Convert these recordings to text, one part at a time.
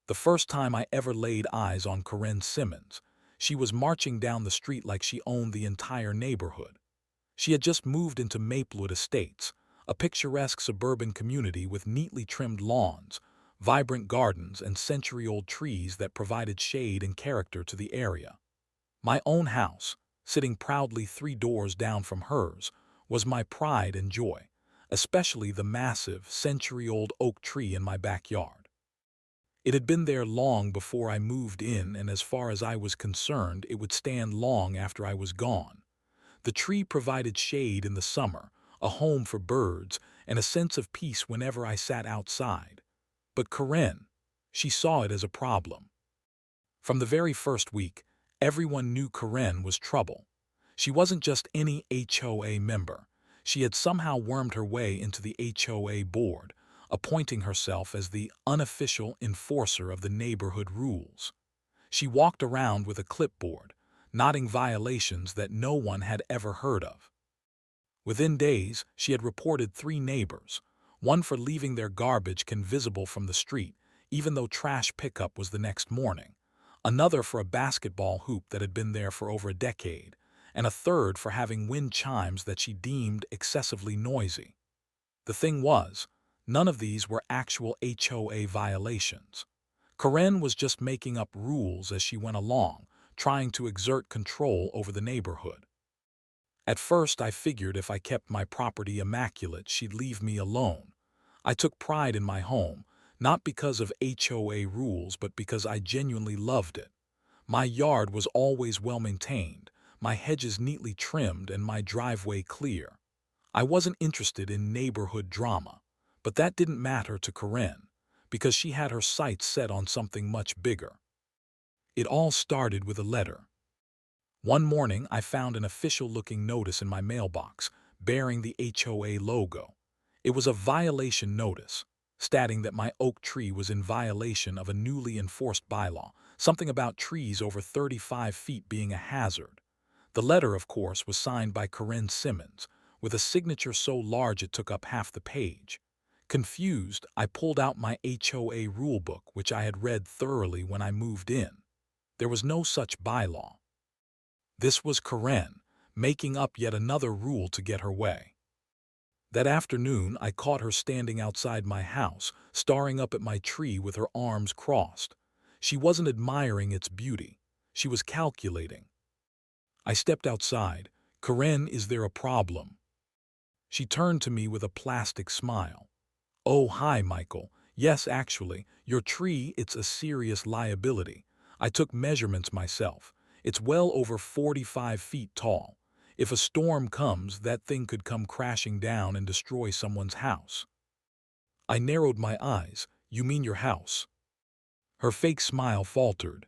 The first time I ever laid eyes on Corinne Simmons, she was marching down the street like she owned the entire neighborhood. She had just moved into Maplewood Estates, a picturesque suburban community with neatly trimmed lawns, vibrant gardens, and century-old trees that provided shade and character to the area. My own house, sitting proudly 3 doors down from hers, was my pride and joy, especially the massive, century-old oak tree in my backyard. It had been there long before I moved in, and as far as I was concerned, it would stand long after I was gone. The tree provided shade in the summer, a home for birds, and a sense of peace whenever I sat outside. But Corinne, she saw it as a problem. From the very first week, everyone knew Corinne was trouble. She wasn't just any HOA member. She had somehow wormed her way into the HOA board, appointing herself as the unofficial enforcer of the neighborhood rules. She walked around with a clipboard, noting violations that no one had ever heard of. Within days, she had reported 3 neighbors, one for leaving their garbage visible from the street, even though trash pickup was the next morning, another for a basketball hoop that had been there for over a decade, and a third for having wind chimes that she deemed excessively noisy. The thing was, none of these were actual HOA violations. Corinne was just making up rules as she went along, trying to exert control over the neighborhood. At first, I figured if I kept my property immaculate, she'd leave me alone. I took pride in my home, not because of HOA rules, but because I genuinely loved it. My yard was always well maintained, my hedges neatly trimmed, and my driveway clear. I wasn't interested in neighborhood drama, but that didn't matter to Corinne, because she had her sights set on something much bigger. It all started with a letter. One morning, I found an official-looking notice in my mailbox, bearing the HOA logo. It was a violation notice, stating that my oak tree was in violation of a newly enforced bylaw, something about trees over 35 feet being a hazard. The letter, of course, was signed by Corinne Simmons, with a signature so large it took up half the page. Confused, I pulled out my HOA rulebook, which I had read thoroughly when I moved in. There was no such bylaw. This was Corinne, making up yet another rule to get her way. That afternoon, I caught her standing outside my house, staring up at my tree with her arms crossed. She wasn't admiring its beauty. She was calculating. I stepped outside. "Corinne, is there a problem?" She turned to me with a plastic smile. "Oh, hi, Michael. Yes, actually, your tree, it's a serious liability. I took measurements myself. It's well over 45 feet tall. If a storm comes, that thing could come crashing down and destroy someone's house." I narrowed my eyes. "You mean your house?" Her fake smile faltered.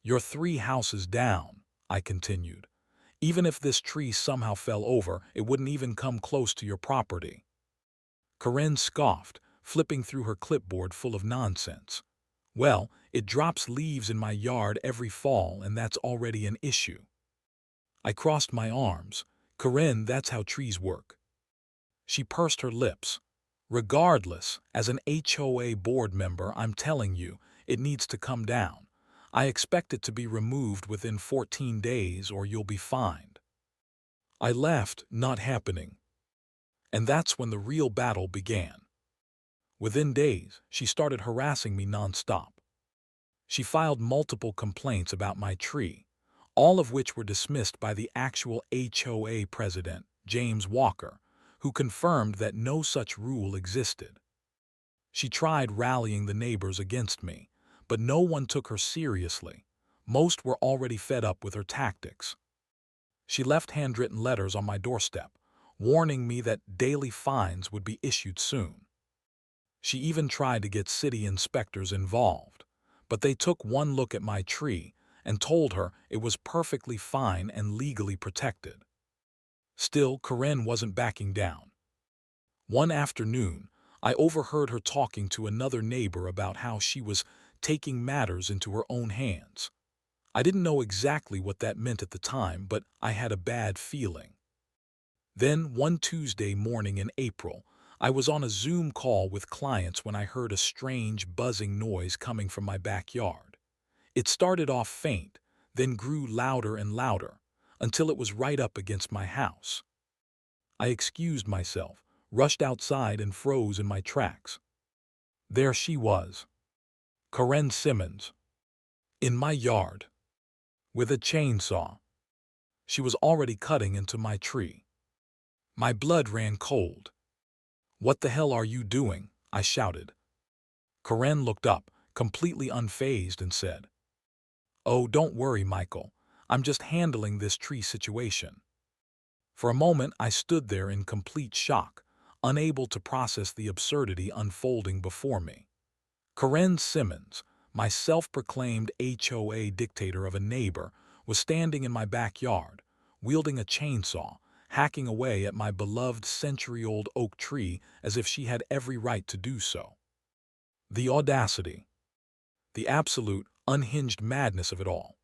"You're 3 houses down," I continued. "Even if this tree somehow fell over, it wouldn't even come close to your property." Corinne scoffed, flipping through her clipboard full of nonsense. "Well, it drops leaves in my yard every fall, and that's already an issue." I crossed my arms. "Corinne, that's how trees work." She pursed her lips. "Regardless, as an HOA board member, I'm telling you, it needs to come down. I expect it to be removed within 14 days or you'll be fined." I laughed. "Not happening." And that's when the real battle began. Within days, she started harassing me nonstop. She filed multiple complaints about my tree, all of which were dismissed by the actual HOA president, James Walker, who confirmed that no such rule existed. She tried rallying the neighbors against me, but no one took her seriously. Most were already fed up with her tactics. She left handwritten letters on my doorstep, warning me that daily fines would be issued soon. She even tried to get city inspectors involved, but they took one look at my tree and told her it was perfectly fine and legally protected. Still, Corinne wasn't backing down. One afternoon, I overheard her talking to another neighbor about how she was taking matters into her own hands. I didn't know exactly what that meant at the time, but I had a bad feeling. Then, one Tuesday morning in April, I was on a Zoom call with clients when I heard a strange buzzing noise coming from my backyard. It started off faint, then grew louder and louder, until it was right up against my house. I excused myself, rushed outside, and froze in my tracks. There she was, Simmons, in my yard, with a chainsaw. She was already cutting into my tree. My blood ran cold. "What the hell are you doing?" I shouted. Karen looked up, completely unfazed, and said, "Oh, don't worry, Michael. I'm just handling this tree situation." For a moment, I stood there in complete shock, unable to process the absurdity unfolding before me. Simmons, my self-proclaimed HOA dictator of a neighbor, was standing in my backyard, wielding a chainsaw, hacking away at my beloved century-old oak tree as if she had every right to do so. The audacity, the absolute, unhinged madness of it all.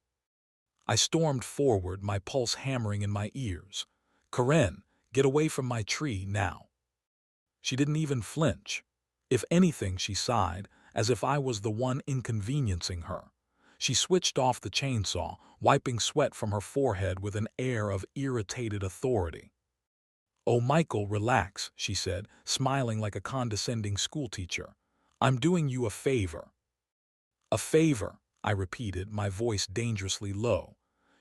I stormed forward, my pulse hammering in my ears. "Karen, get away from my tree now." She didn't even flinch. If anything, she sighed, as if I was the one inconveniencing her. She switched off the chainsaw, wiping sweat from her forehead with an air of irritated authority. "Oh, Michael, relax," she said, smiling like a condescending schoolteacher. "I'm doing you a favor." "A favor," I repeated, my voice dangerously low.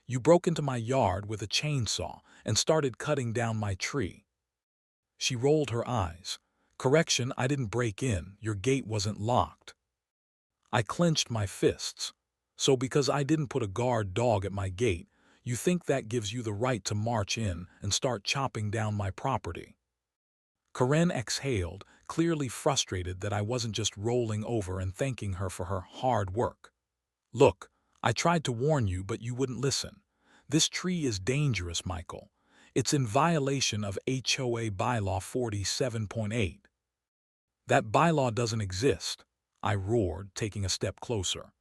"You broke into my yard with a chainsaw and started cutting down my tree." She rolled her eyes. "Correction, I didn't break in. Your gate wasn't locked." I clenched my fists. "So because I didn't put a guard dog at my gate, you think that gives you the right to march in and start chopping down my property?" Karen exhaled, clearly frustrated that I wasn't just rolling over and thanking her for her hard work. "Look, I tried to warn you, but you wouldn't listen. This tree is dangerous, Michael. It's in violation of HOA Bylaw 47.8. "That bylaw doesn't exist," I roared, taking a step closer.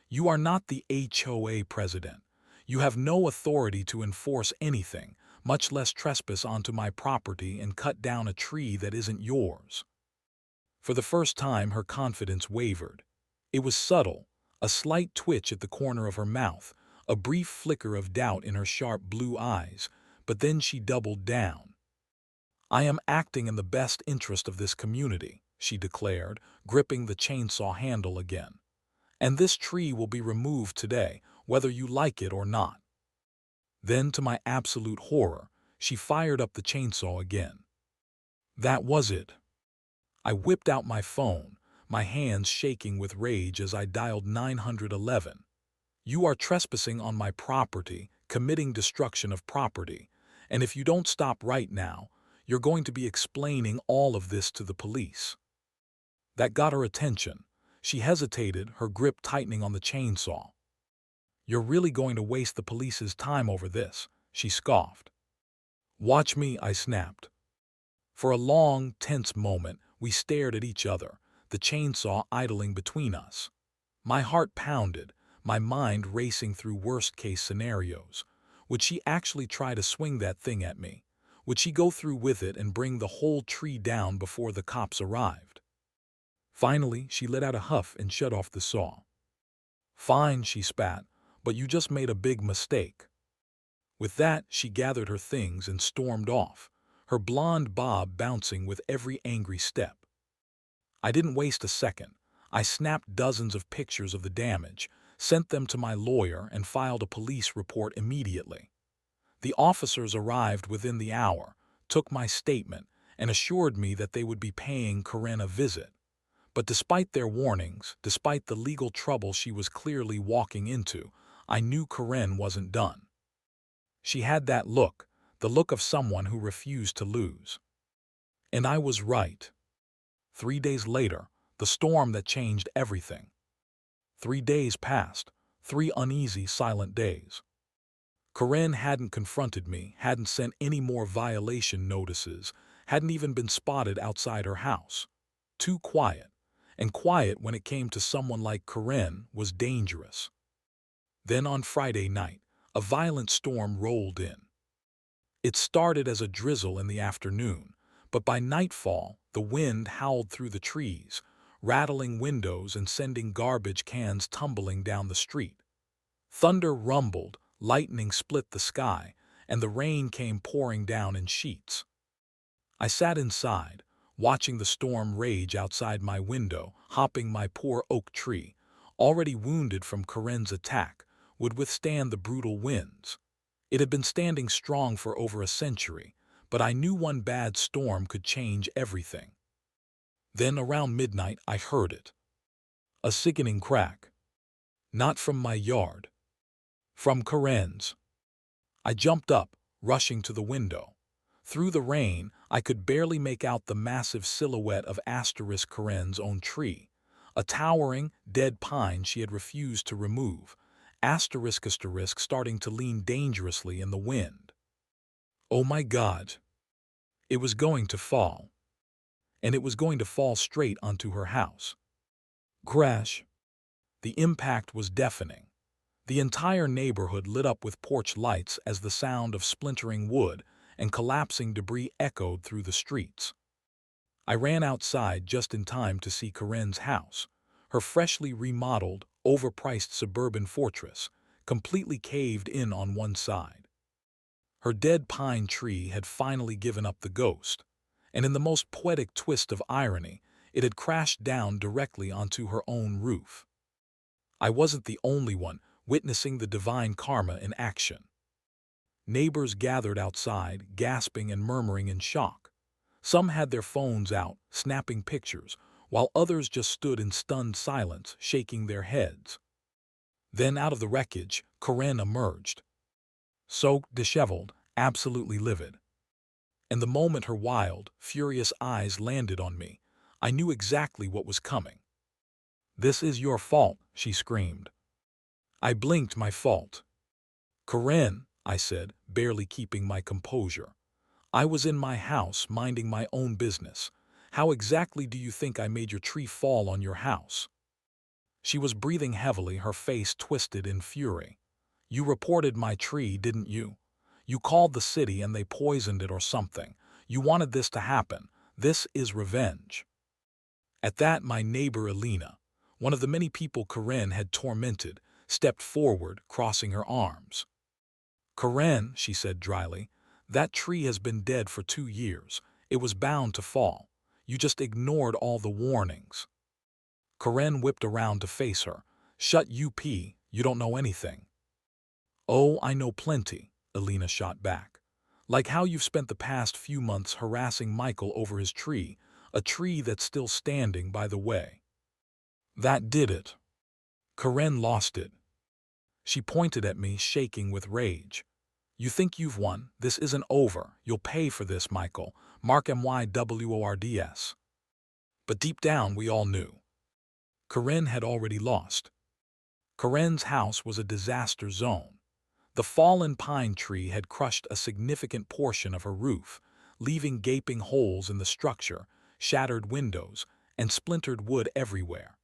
"You are not the HOA president. You have no authority to enforce anything, much less trespass onto my property and cut down a tree that isn't yours." For the first time, her confidence wavered. It was subtle, a slight twitch at the corner of her mouth, a brief flicker of doubt in her sharp blue eyes, but then she doubled down. "I am acting in the best interest of this community," she declared, gripping the chainsaw handle again. "And this tree will be removed today, whether you like it or not." Then, to my absolute horror, she fired up the chainsaw again. That was it. I whipped out my phone, my hands shaking with rage as I dialed 911. "You are trespassing on my property, committing destruction of property, and if you don't stop right now, you're going to be explaining all of this to the police." That got her attention. She hesitated, her grip tightening on the chainsaw. "You're really going to waste the police's time over this?" she scoffed. "Watch me," I snapped. For a long, tense moment, we stared at each other, the chainsaw idling between us. My heart pounded, my mind racing through worst-case scenarios. Would she actually try to swing that thing at me? Would she go through with it and bring the whole tree down before the cops arrived? Finally, she let out a huff and shut off the saw. "Fine," she spat, "but you just made a big mistake." With that, she gathered her things and stormed off, her blonde bob bouncing with every angry step. I didn't waste a second. I snapped dozens of pictures of the damage, sent them to my lawyer, and filed a police report immediately. The officers arrived within the hour, took my statement, and assured me that they would be paying Karen a visit. But despite their warnings, despite the legal trouble she was clearly walking into, I knew Karen wasn't done. She had that look, the look of someone who refused to lose. And I was right. 3 days later, the storm that changed everything. 3 days passed, 3 uneasy, silent days. Karen hadn't confronted me, hadn't sent any more violation notices, hadn't even been spotted outside her house. Too quiet. And quiet, when it came to someone like Karen, was dangerous. Then on Friday night, a violent storm rolled in. It started as a drizzle in the afternoon, but by nightfall, The wind howled through the trees, rattling windows and sending garbage cans tumbling down the street. Thunder rumbled, lightning split the sky, and the rain came pouring down in sheets. I sat inside, watching the storm rage outside my window, hoping my poor oak tree, already wounded from Corinne's attack, would withstand the brutal winds. It had been standing strong for over a century, but I knew one bad storm could change everything. Then around midnight I heard it. A sickening crack. Not from my yard. From Corinne's. I jumped up, rushing to the window. Through the rain, I could barely make out the massive silhouette of Corinne's own tree, a towering, dead pine she had refused to remove, starting to lean dangerously in the wind. Oh my God! It was going to fall. And it was going to fall straight onto her house. Crash! The impact was deafening. The entire neighborhood lit up with porch lights as the sound of splintering wood and collapsing debris echoed through the streets. I ran outside just in time to see Corinne's house, her freshly remodeled, overpriced suburban fortress, completely caved in on one side. Her dead pine tree had finally given up the ghost, and in the most poetic twist of irony, it had crashed down directly onto her own roof. I wasn't the only one witnessing the divine karma in action. Neighbors gathered outside, gasping and murmuring in shock. Some had their phones out, snapping pictures, while others just stood in stunned silence, shaking their heads. Then out of the wreckage, Corinne emerged. Soaked, disheveled, absolutely livid. And the moment her wild, furious eyes landed on me, I knew exactly what was coming. "This is your fault," she screamed. I blinked. My fault. "Corinne," I said, barely keeping my composure. "I was in my house, minding my own business. How exactly do you think I made your tree fall on your house?" She was breathing heavily, her face twisted in fury. "You reported my tree, didn't you? You called the city and they poisoned it or something. You wanted this to happen. This is revenge." At that, my neighbor Elena, one of the many people Corinne had tormented, stepped forward, crossing her arms. "Corinne," she said dryly, "that tree has been dead for 2 years. It was bound to fall. You just ignored all the warnings." Corinne whipped around to face her. "Shut up, you don't know anything." "Oh, I know plenty," Elena shot back. "Like how you've spent the past few months harassing Michael over his tree, a tree that's still standing, by the way." "That did it." Corinne lost it. She pointed at me, shaking with rage. "You think you've won? This isn't over. You'll pay for this, Michael. Mark MYWORDS. But deep down, we all knew. Corinne had already lost. Corinne's house was a disaster zone. The fallen pine tree had crushed a significant portion of her roof, leaving gaping holes in the structure, shattered windows, and splintered wood everywhere.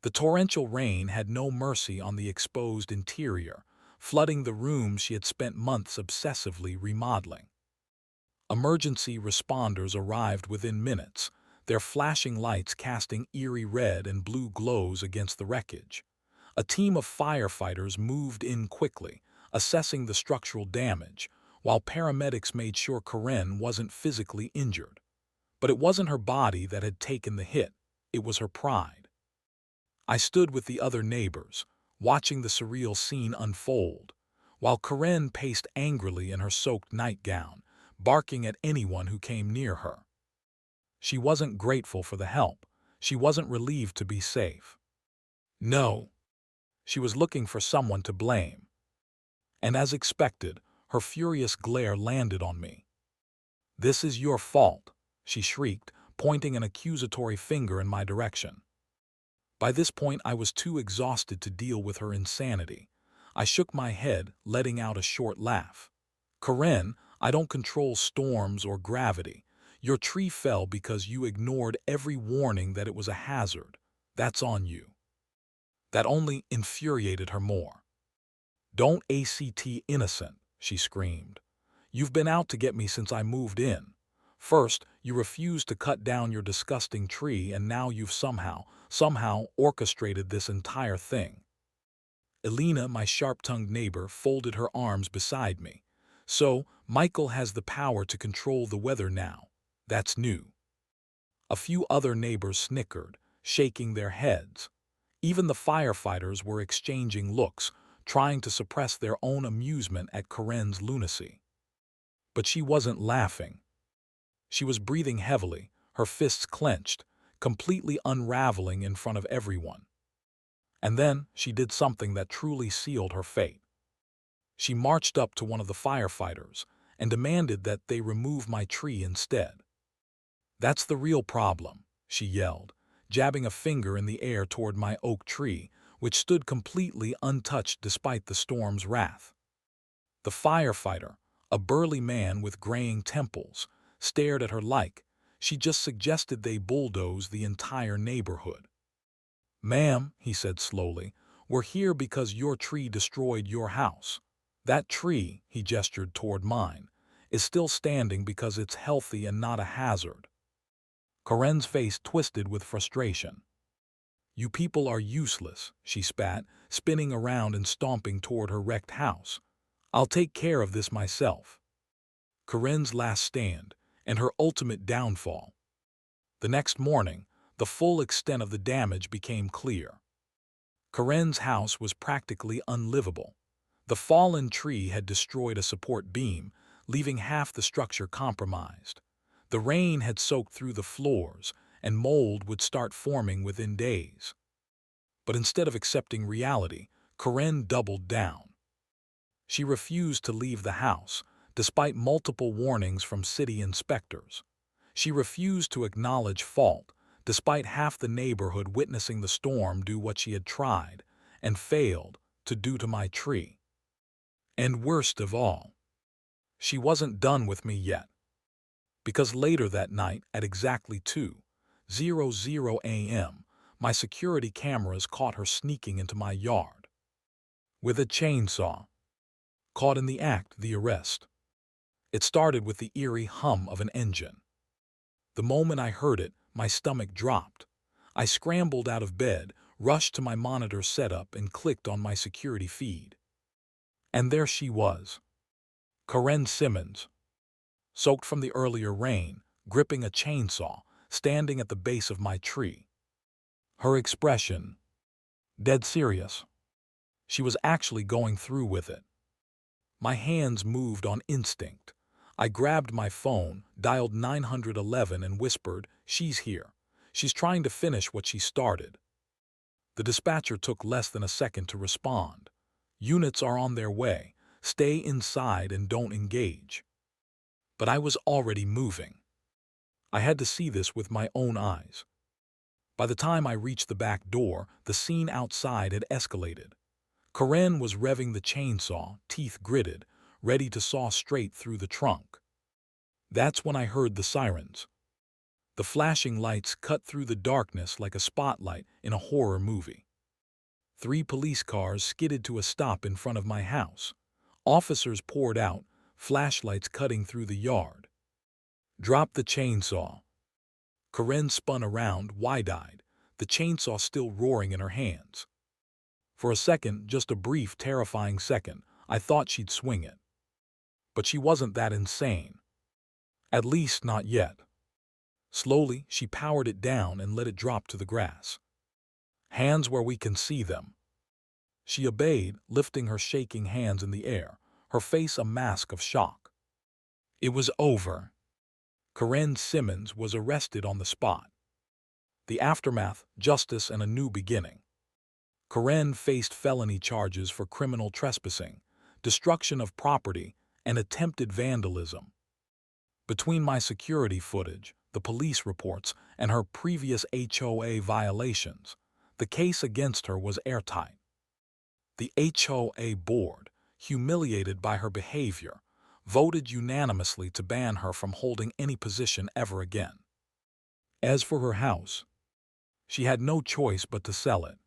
The torrential rain had no mercy on the exposed interior, flooding the rooms she had spent months obsessively remodeling. Emergency responders arrived within minutes, their flashing lights casting eerie red and blue glows against the wreckage. A team of firefighters moved in quickly, assessing the structural damage, while paramedics made sure Corinne wasn't physically injured. But it wasn't her body that had taken the hit, it was her pride. I stood with the other neighbors, watching the surreal scene unfold, while Corinne paced angrily in her soaked nightgown, barking at anyone who came near her. She wasn't grateful for the help. She wasn't relieved to be safe. No. She was looking for someone to blame. And as expected, her furious glare landed on me. "This is your fault," she shrieked, pointing an accusatory finger in my direction. By this point, I was too exhausted to deal with her insanity. I shook my head, letting out a short laugh. "Corinne, I don't control storms or gravity. Your tree fell because you ignored every warning that it was a hazard. That's on you." That only infuriated her more. "Don't act innocent," she screamed. "You've been out to get me since I moved in. First, You refused to cut down your disgusting tree, and now you've somehow orchestrated this entire thing." Elena, my sharp-tongued neighbor, folded her arms beside me. "So, Michael has the power to control the weather now. That's new." A few other neighbors snickered, shaking their heads. Even the firefighters were exchanging looks, trying to suppress their own amusement at Corinne's lunacy. But she wasn't laughing. She was breathing heavily, her fists clenched, completely unraveling in front of everyone. And then she did something that truly sealed her fate. She marched up to one of the firefighters and demanded that they remove my tree instead. "That's the real problem," she yelled, jabbing a finger in the air toward my oak tree, which stood completely untouched despite the storm's wrath. The firefighter, a burly man with graying temples, stared at her like she just suggested they bulldoze the entire neighborhood. "Ma'am," he said slowly, "we're here because your tree destroyed your house. That tree," he gestured toward mine, "is still standing because it's healthy and not a hazard." Corinne's face twisted with frustration. "You people are useless," she spat, spinning around and stomping toward her wrecked house. "I'll take care of this myself." Corinne's last stand, and her ultimate downfall. The next morning, the full extent of the damage became clear. Corinne's house was practically unlivable. The fallen tree had destroyed a support beam, leaving half the structure compromised. The rain had soaked through the floors, and mold would start forming within days. But instead of accepting reality, Corinne doubled down. She refused to leave the house, despite multiple warnings from city inspectors. She refused to acknowledge fault, despite half the neighborhood witnessing the storm do what she had tried and failed to do to my tree. And worst of all, she wasn't done with me yet. Because later that night, at exactly 2:00 a.m., my security cameras caught her sneaking into my yard with a chainsaw. Caught in the act, the arrest. It started with the eerie hum of an engine. The moment I heard it, my stomach dropped. I scrambled out of bed, rushed to my monitor setup, and clicked on my security feed. And there she was. Corinne Simmons, soaked from the earlier rain, gripping a chainsaw, standing at the base of my tree. Her expression, dead serious. She was actually going through with it. My hands moved on instinct. I grabbed my phone, dialed 911 and whispered, "She's here. She's trying to finish what she started." The dispatcher took less than a second to respond. "Units are on their way. Stay inside and don't engage." But I was already moving. I had to see this with my own eyes. By the time I reached the back door, the scene outside had escalated. Corinne was revving the chainsaw, teeth gritted, ready to saw straight through the trunk. That's when I heard the sirens. The flashing lights cut through the darkness like a spotlight in a horror movie. 3 police cars skidded to a stop in front of my house. Officers poured out, flashlights cutting through the yard. "Drop the chainsaw." Corinne spun around, wide-eyed, the chainsaw still roaring in her hands. For a second, just a brief, terrifying second, I thought she'd swing it. But she wasn't that insane. At least not yet. Slowly, she powered it down and let it drop to the grass. "Hands where we can see them." She obeyed, lifting her shaking hands in the air, her face a mask of shock. It was over. Corinne Simmons was arrested on the spot. The aftermath, justice, and a new beginning. Corinne faced felony charges for criminal trespassing, destruction of property, and attempted vandalism. Between my security footage, the police reports, and her previous HOA violations, the case against her was airtight. The HOA board, humiliated by her behavior, voted unanimously to ban her from holding any position ever again. As for her house, she had no choice but to sell it.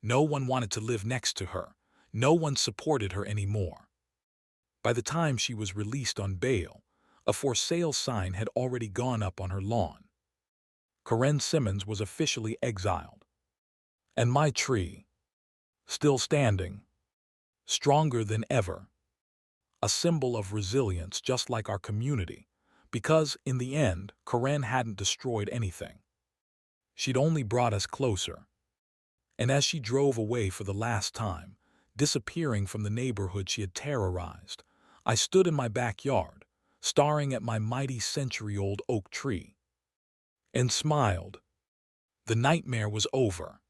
No one wanted to live next to her. No one supported her anymore. By the time she was released on bail, A for sale sign had already gone up on her lawn. Karen Simmons was officially exiled. And my tree, still standing, stronger than ever. A symbol of resilience, just like our community, because, in the end, Karen hadn't destroyed anything. She'd only brought us closer. And as she drove away for the last time, disappearing from the neighborhood she had terrorized, I stood in my backyard, staring at my mighty century-old oak tree, and smiled. The nightmare was over.